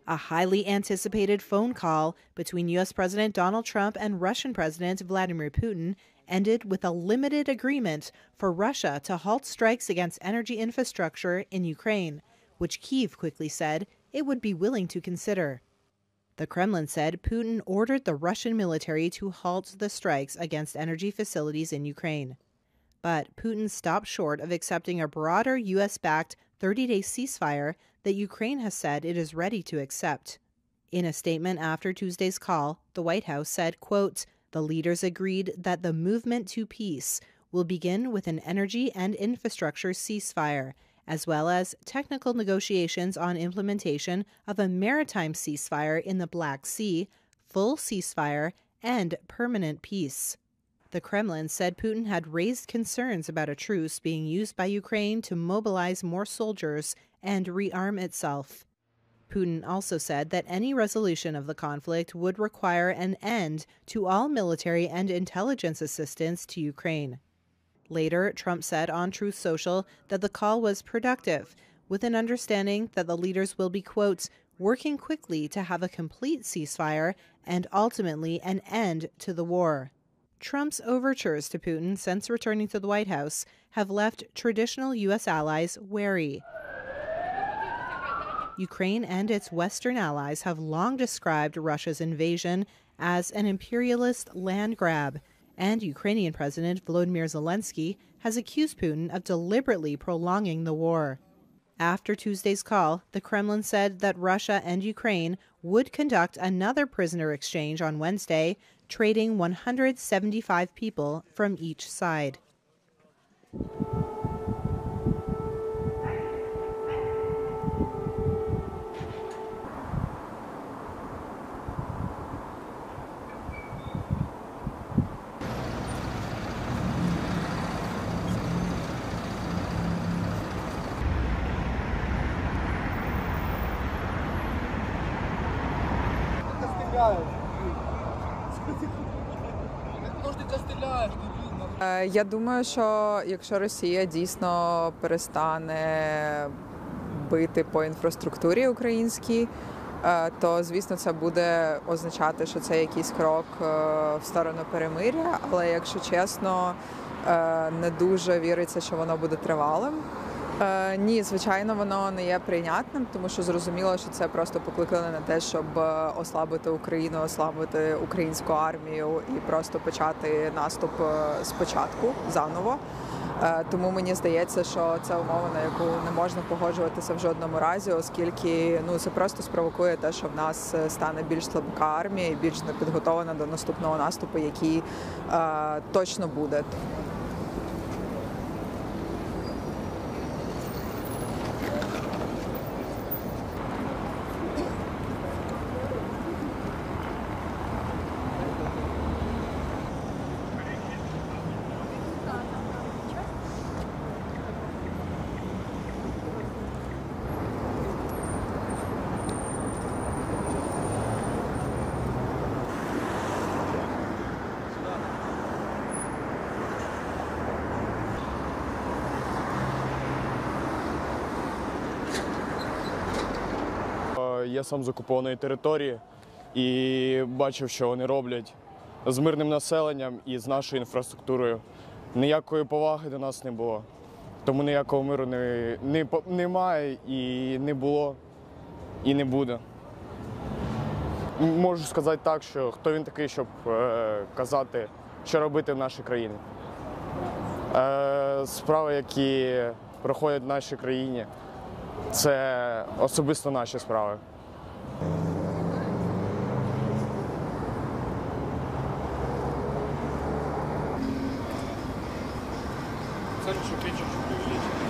A highly anticipated phone call between U.S. President Donald Trump and Russian President Vladimir Putin ended with a limited agreement for Russia to halt strikes against energy infrastructure in Ukraine, which Kyiv quickly said it would be willing to consider. The Kremlin said Putin ordered the Russian military to halt the strikes against energy facilities in Ukraine. But Putin stopped short of accepting a broader U.S.-backed 30-day ceasefire that Ukraine has said it is ready to accept. In a statement after Tuesday's call, the White House said, quote, "The leaders agreed that the movement to peace will begin with an energy and infrastructure ceasefire, as well as technical negotiations on implementation of a maritime ceasefire in the Black Sea, full ceasefire, and permanent peace." The Kremlin said Putin had raised concerns about a truce being used by Ukraine to mobilize more soldiers and rearm itself. Putin also said that any resolution of the conflict would require an end to all military and intelligence assistance to Ukraine. Later, Trump said on Truth Social that the call was productive, with an understanding that the leaders will be, quote, "working quickly to have a complete ceasefire and ultimately an end to the war." Trump's overtures to Putin since returning to the White House have left traditional U.S. allies wary. Ukraine and its Western allies have long described Russia's invasion as an imperialist land grab, and Ukrainian President Volodymyr Zelensky has accused Putin of deliberately prolonging the war. After Tuesday's call, the Kremlin said that Russia and Ukraine would conduct another prisoner exchange on Wednesday, trading 175 people from each side. Я думаю, що якщо Росія дійсно перестане бити по інфраструктурі українській, то, звісно, це буде означати, що це якийсь крок в сторону перемир'я, але, якщо чесно, не дуже віриться, що воно буде тривалим. Ні, звичайно, воно не є прийнятним, тому що зрозуміло, що це просто покликано на те, щоб ослабити Україну, ослабити українську армію і просто почати наступ спочатку, заново. Тому мені здається, що це умова, на яку не можна погоджуватися в жодному разі, оскільки це просто спровокує те, що в нас стане більш слабка армія і більш непідготована до наступного наступу, який точно буде. Я сам з окупованої території і бачив, що вони роблять з мирним населенням і з нашою інфраструктурою. Ніякої поваги до нас не було, тому ніякого миру немає і не було, і не буде. Можу сказати так, що хто він такий, щоб казати, що робити в нашій країні. Справи, які проходять в нашій країні, це особисто наші справи. Цель, что кричишь, увеличить.